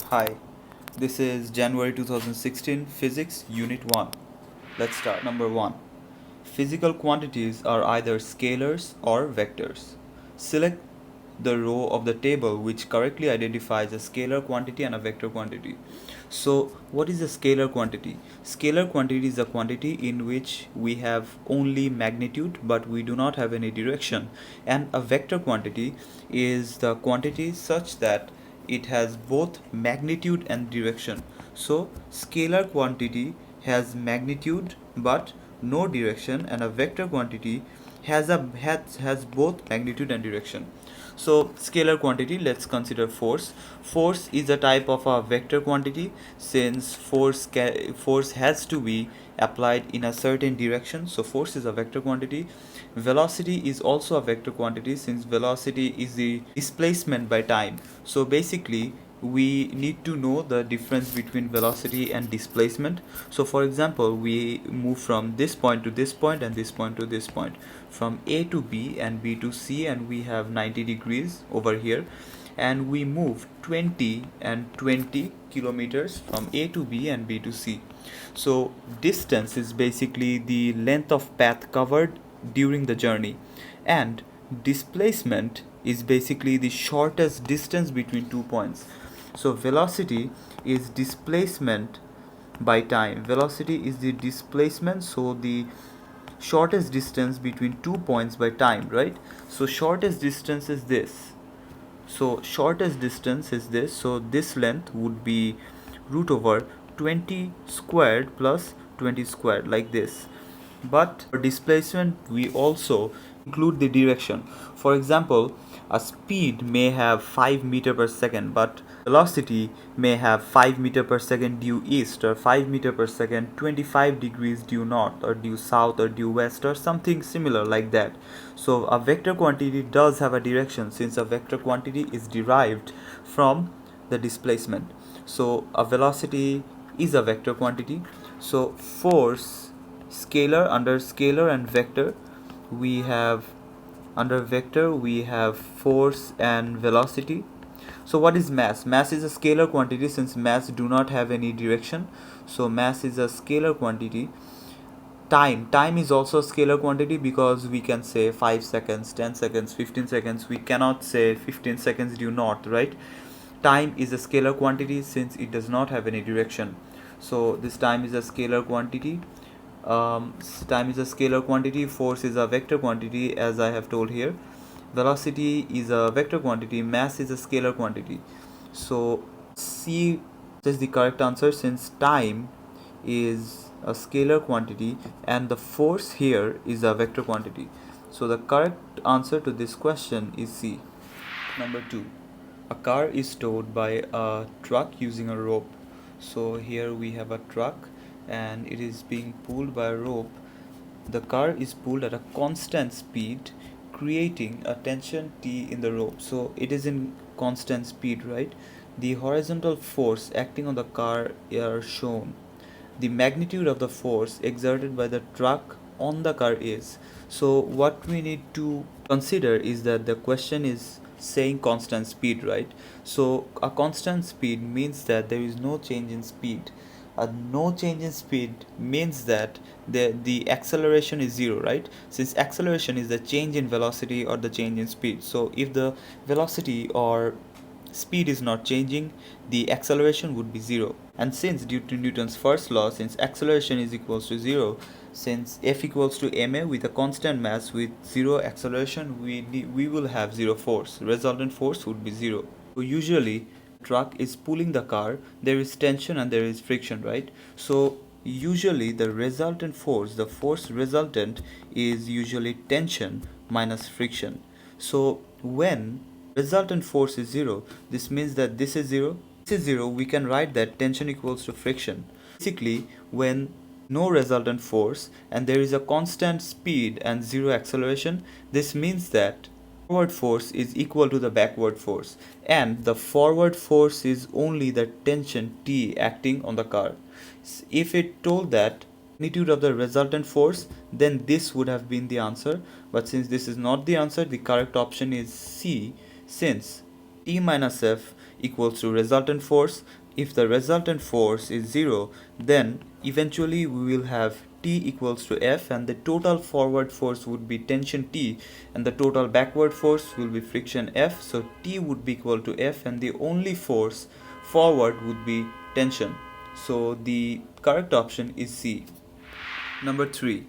Hi, this is January 2016 Physics Unit 1. Let's start. Number 1. Physical quantities are either scalars or vectors. Select the row of the table which correctly identifies a scalar quantity and a vector quantity. So, what is a scalar quantity? Scalar quantity is a quantity in which we have only magnitude but we do not have any direction, and a vector quantity is the quantity such that it has both magnitude and direction. So, scalar quantity has magnitude but no direction, and a vector quantity has both magnitude and direction. So scalar quantity, let's consider force. Force is a type of a vector quantity since force has to be applied in a certain direction, so force is a vector quantity. Velocity is also a vector quantity since velocity is the displacement by time. So basically we need to know the difference between velocity and displacement. So for example, we move from this point to this point and this point to this point, from A to B and B to C, and we have 90 degrees over here, and we move 20 and 20 kilometers from A to B and B to C. So distance is basically the length of path covered during the journey, and displacement is basically the shortest distance between 2 points. So velocity is displacement by time. Velocity is the displacement, so the shortest distance between 2 points by time, right? So shortest distance is this. So shortest distance is this. So this length would be root over 20 squared plus 20 squared, like this. But for displacement we also include the direction. For example, a speed may have 5 meter per second, but velocity may have 5 meter per second due east, or 5 meter per second 25 degrees due north, or due south, or due west, or something similar like that. So a vector quantity does have a direction since a vector quantity is derived from the displacement. So a velocity is a vector quantity. So force, scalar, under scalar and vector we have, under vector we have force and velocity. So what is mass? Mass is a scalar quantity since mass do not have any direction, so mass is a scalar quantity. Time is also a scalar quantity because we can say 5 seconds, 10 seconds, 15 seconds. We cannot say 15 seconds due north, right? Time is a scalar quantity since it does not have any direction, so this time is a scalar quantity. Time is a scalar quantity. Force is a vector quantity, as I have told here. Velocity is a vector quantity. Mass is a scalar quantity. So C is the correct answer since time is a scalar quantity and the force here is a vector quantity. So the correct answer to this question is C. Number 2. A car is towed by a truck using a rope. So here we have a truck and it is being pulled by a rope. The car is pulled at a constant speed, creating a tension T in the rope. So it is in constant speed, right? The horizontal force acting on the car are shown. The magnitude of the force exerted by the truck on the car is. So what we need to consider is that the question is saying constant speed, right? So a constant speed means that there is no change in speed. A no change in speed means that the acceleration is zero, right? Since acceleration is the change in velocity or the change in speed, so if the velocity or speed is not changing, the acceleration would be zero. And since due to Newton's first law, since acceleration is equals to zero, since F equals to ma with a constant mass with zero acceleration, we will have zero force. Resultant force would be zero. So usually truck is pulling the car, there is tension and there is friction, right? So usually the resultant force, the force resultant, is usually tension minus friction. So when resultant force is zero, this means that this is zero, this is zero, we can write that tension equals to friction. Basically, when no resultant force and there is a constant speed and zero acceleration, this means that forward force is equal to the backward force, and the forward force is only the tension T acting on the car. If it told that magnitude of the resultant force, then this would have been the answer, but since this is not the answer, the correct option is C, since T minus F equals to resultant force. If the resultant force is 0, then eventually we will have T equals to F, and the total forward force would be tension T, and the total backward force will be friction F. So T would be equal to F, and the only force forward would be tension. So the correct option is C. Number 3.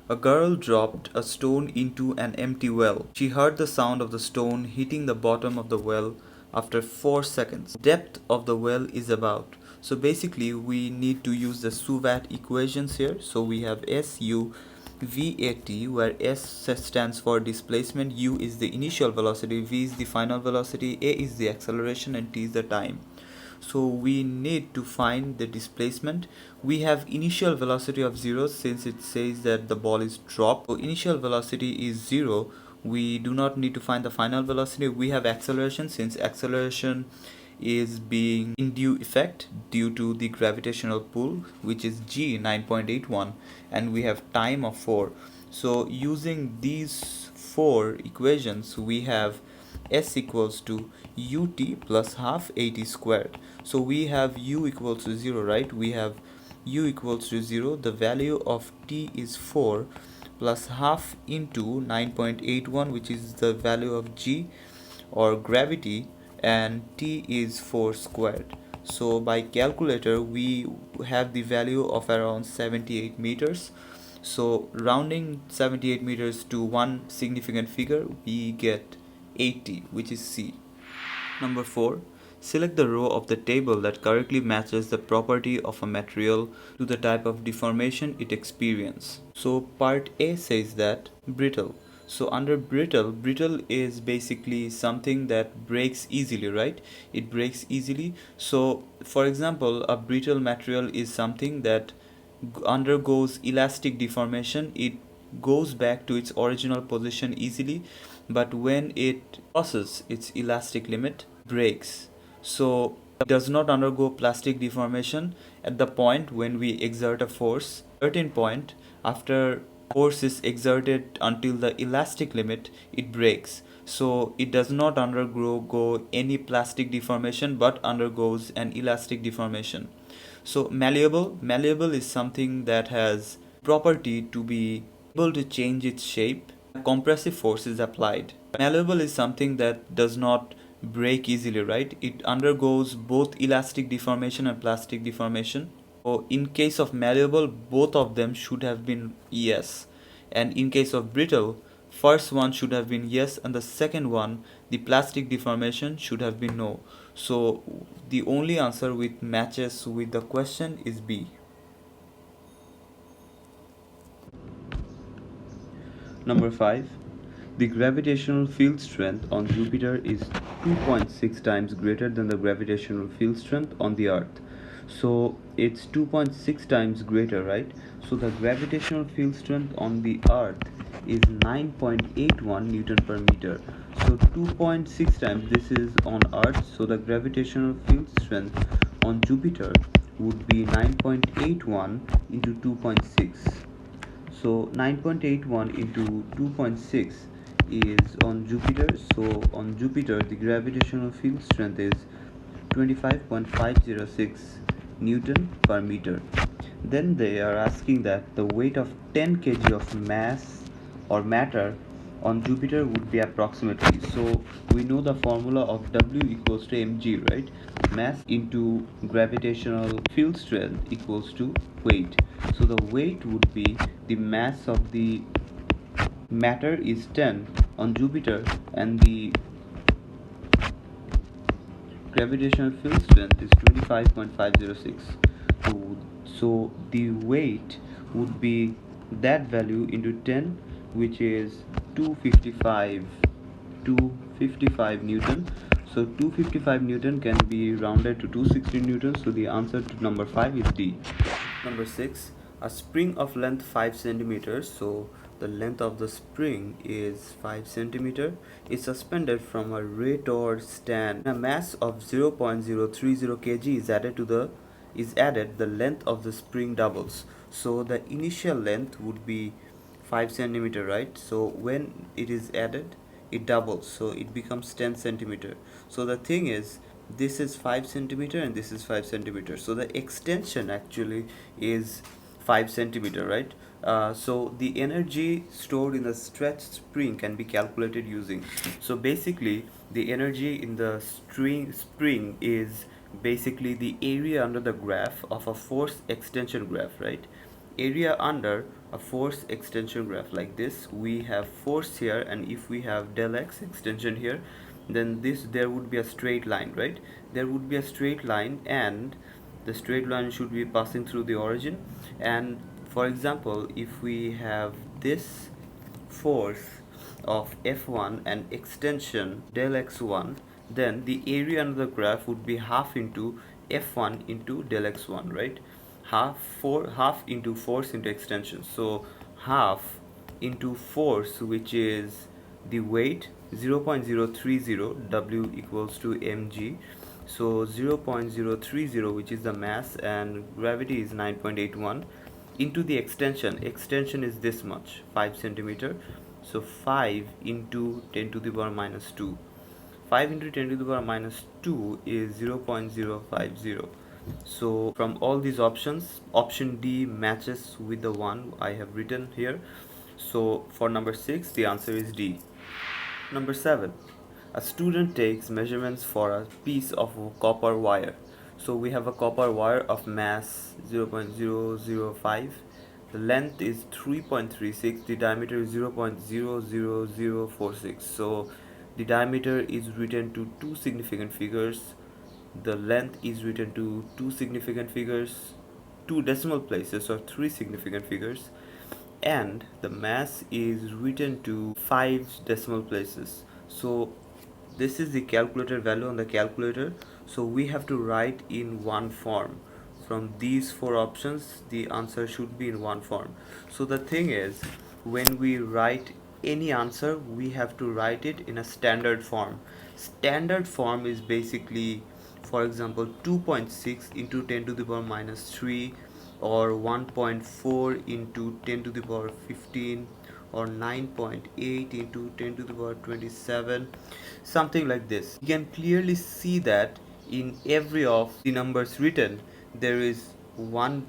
A girl dropped a stone into an empty well. She heard the sound of the stone hitting the bottom of the well after 4 seconds. Depth of the well is about. So basically we need to use the SUVAT equations here. So we have SU VAT, where S stands for displacement, U is the initial velocity, V is the final velocity, A is the acceleration, and T is the time. So we need to find the displacement. We have initial velocity of 0 since it says that the ball is dropped. So initial velocity is 0. We do not need to find the final velocity. We have acceleration since acceleration is being in due effect due to the gravitational pull, which is G 9.81, and we have time of 4. So using these 4 equations, we have S equals to ut plus half at squared. So we have u equals to 0, right? We have u equals to 0. The value of t is 4 plus half into 9.81, which is the value of g or gravity, and t is 4 squared. So by calculator we have the value of around 78 meters. So rounding 78 meters to one significant figure, we get 80, which is C. Number 4. Select the row of the table that correctly matches the property of a material to the type of deformation it experiences. So part A says that brittle. So under brittle, brittle is basically something that breaks easily, right? It breaks easily. So for example, a brittle material is something that undergoes elastic deformation. It goes back to its original position easily, but when it crosses its elastic limit, breaks. So it does not undergo plastic deformation at the point when we exert a force. Certain point, after force is exerted until the elastic limit, it breaks. So it does not undergo any plastic deformation but undergoes an elastic deformation. So malleable is something that has property to be able to change its shape. Compressive force is applied. Malleable is something that does not break easily, right? It undergoes both elastic deformation and plastic deformation. So in case of malleable, both of them should have been yes, and in case of brittle, first one should have been yes, and the second one, the plastic deformation, should have been no. So the only answer which matches with the question is B. Number 5. The gravitational field strength on Jupiter is 2.6 times greater than the gravitational field strength on the Earth. So it's 2.6 times greater, right? So the gravitational field strength on the Earth is 9.81 Newton per meter. So 2.6 times this is on Earth. So the gravitational field strength on Jupiter would be 9.81 into 2.6. So 9.81 into 2.6 is on Jupiter. So on Jupiter the gravitational field strength is 25.506 Newton per meter. Then they are asking that the weight of 10 kg of mass or matter on Jupiter would be approximately. So we know the formula of W equals to mg, right? Mass into gravitational field strength equals to weight. So the weight would be the mass of the matter is 10 on Jupiter, and the gravitational field strength is 25.506. So the weight would be that value into 10, which is 255 255 Newton. So 255 Newton can be rounded to 260 Newton. So the answer to number 5 is D. Number 6. A spring of length 5 centimeters. So the length of the spring is 5 centimeter. Is suspended from a rotor stand. A mass of 0.030 kg is added. The length of the spring doubles. So the initial length would be 5 centimeter, right? So when it is added, it doubles, so it becomes 10 centimeter. So the thing is, this is 5 centimeter and this is 5 centimeter, so the extension actually is 5 centimeter, right? So the energy stored in the stretched spring can be calculated using, so basically the energy in the spring is basically the area under the graph of a force extension graph, right? Area under a force extension graph like this, we have force here, and if we have del x extension here, then this there would be a straight line, right? There would be a straight line, and the straight line should be passing through the origin. And for example, if we have this force of F1 and extension del x1, then the area under the graph would be half into F1 into del x1, right? Half into force into extension, so half into force, which is the weight 0.030, W equals to mg, so 0.030, which is the mass, and gravity is 9.81, into the extension is this much, 5 centimeter, so 5 into 10 to the power minus 2, 5 into 10 to the power minus 2 is 0.050. So from all these options, option D matches with the one I have written here. So for number 6, the answer is D. Number 7, a student takes measurements for a piece of copper wire. So we have a copper wire of mass 0.005. The length is 3.36. The diameter is 0.00046. So the diameter is written to two significant figures. The length is written to two significant figures, two decimal places or three significant figures, and the mass is written to 5 decimal places. So this is the calculated value on the calculator, so we have to write in one form. From these four options, the answer should be in one form. So the thing is, when we write any answer, we have to write it in a standard form. Standard form is basically, for example, 2.6 into 10 to the power minus 3, or 1.4 into 10 to the power 15, or 9.8 into 10 to the power 27, something like this. You can clearly see that in every of the numbers written, there is one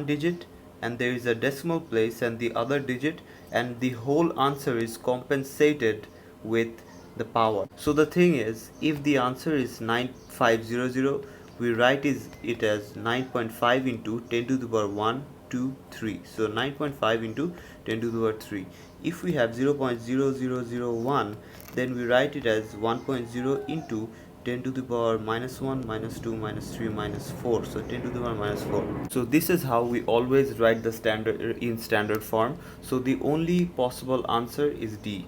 digit, and there is a decimal place and the other digit, and the whole answer is compensated with the power. So the thing is, if the answer is 9500, we write it as 9.5 into 10 to the power 1 2 3. So 9.5 into 10 to the power 3. If we have 0.0001, then we write it as 1.0 into 10 to the power minus 1 minus 2 minus 3 minus 4, so 10 to the power minus 4. So this is how we always write the standard in standard form. So the only possible answer is D.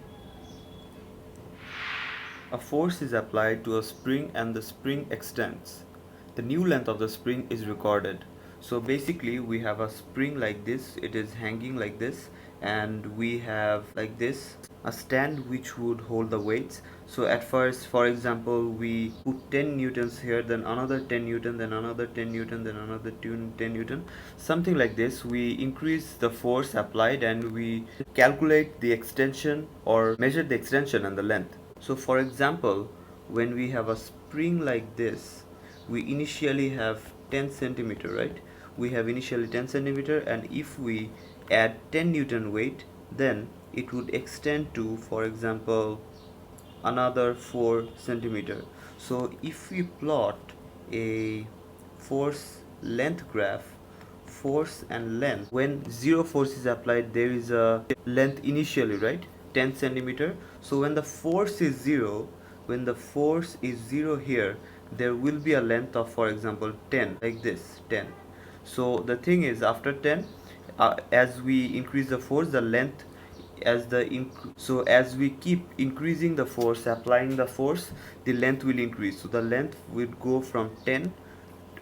A force is applied to a spring and the spring extends. The new length of the spring is recorded. So basically we have a spring like this, it is hanging like this, and we have like this a stand which would hold the weights. So at first, for example, we put 10 newtons here, then another 10 newton, then another 10 newton, then another 10 newton, something like this. We increase the force applied and we calculate the extension or measure the extension and the length. So for example, when we have a spring like this, we initially have 10 centimeter, right? We have initially 10 centimeter, and if we add 10 newton weight, then it would extend to, for example, another 4 centimeter. So if we plot a force length graph, force and length, when zero force is applied, there is a length initially, right? 10 centimeter. So when the force is 0, when the force is 0 here, there will be a length of, for example, 10, like this, 10. So the thing is, after 10, as we increase the force, the length, so as we keep increasing the force, applying the force, the length will increase, so the length will go from 10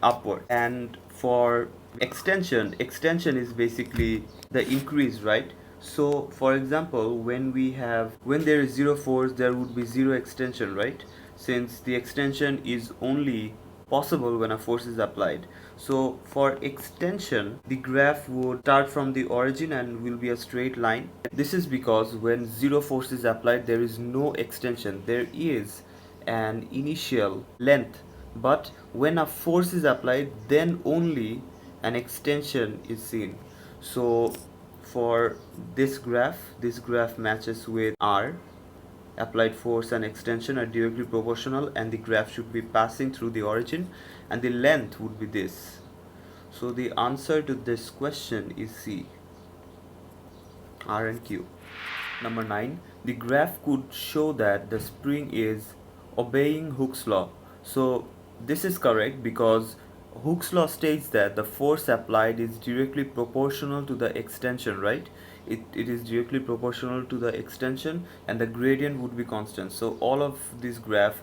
upward. And for extension is basically the increase, right? So for example, when there is zero force, there would be zero extension, right? Since the extension is only possible when a force is applied. So for extension, the graph would start from the origin and will be a straight line. This is because when zero force is applied, there is no extension. There is an initial length but when a force is applied, then only an extension is seen. So for this graph matches with R. Applied force and extension are directly proportional, and the graph should be passing through the origin, and the length would be this. So the answer to this question is C, R and Q. Number 9, the graph could show that the spring is obeying Hooke's law. So this is correct because Hooke's law states that the force applied is directly proportional to the extension, right? It is directly proportional to the extension, and the gradient would be constant. So all of this graph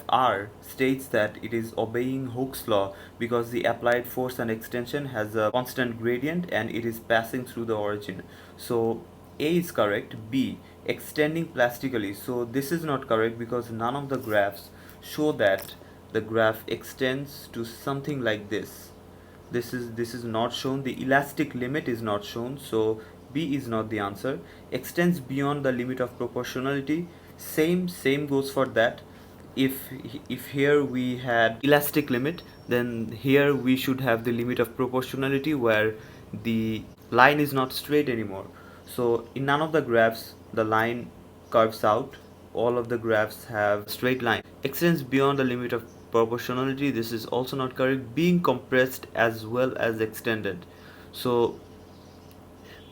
R states that it is obeying Hooke's law because the applied force and extension has a constant gradient and it is passing through the origin. So A is correct. B, extending plastically. So this is not correct because none of the graphs show that the graph extends to something like this. This is not shown. The elastic limit is not shown, so B is not the answer. Extends beyond the limit of proportionality. Same goes for that. If here we had elastic limit, then here we should have the limit of proportionality where the line is not straight anymore. So in none of the graphs the line curves out. All of the graphs have straight line. Extends beyond the limit of proportionality. This is also not correct. Being compressed as well as extended. So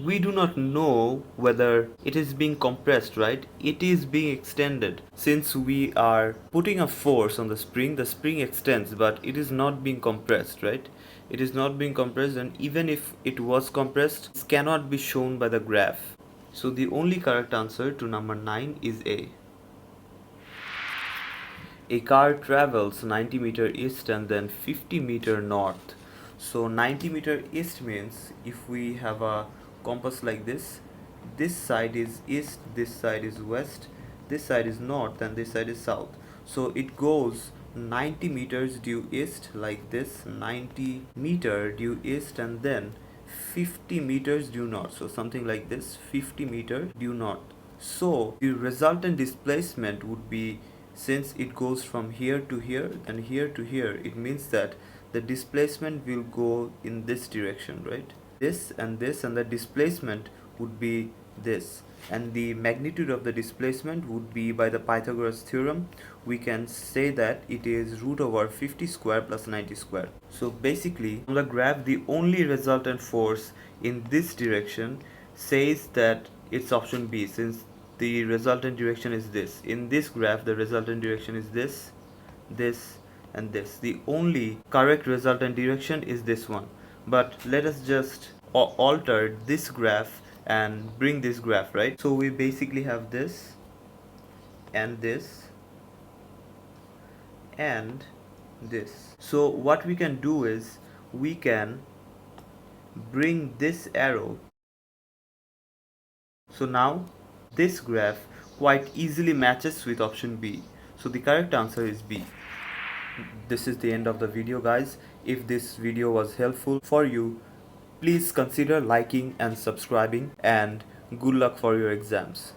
we do not know whether it is being compressed, right? It is being extended. Since we are putting a force on the spring extends, but it is not being compressed, right? It is not being compressed, and even if it was compressed, it cannot be shown by the graph. So the only correct answer to number 9 is A. A car travels 90 meter east and then 50 meter north. So 90 meter east means if we have a compass like this side is east, this side is west, this side is north, and this side is south. So it goes 90 meters due east like this, 90 meter due east, and then 50 meters due north. So something like this, 50 meter due north. So the resultant displacement would be, since it goes from here to here and here to here, it means that the displacement will go in this direction, right? This, and the displacement would be this, and the magnitude of the displacement would be, by the Pythagoras theorem, we can say that it is root over 50 square plus 90 square. So basically on the graph the only resultant force in this direction says that it's option B, since the resultant direction is this. In this graph the resultant direction is this, and this. The only correct resultant direction is this one. But let us just alter this graph and bring this graph, right? So we basically have this and this and this. So what we can do is we can bring this arrow. So now this graph quite easily matches with option B. So the correct answer is B. This is the end of the video, guys. If this video was helpful for you, please consider liking and subscribing, and good luck for your exams.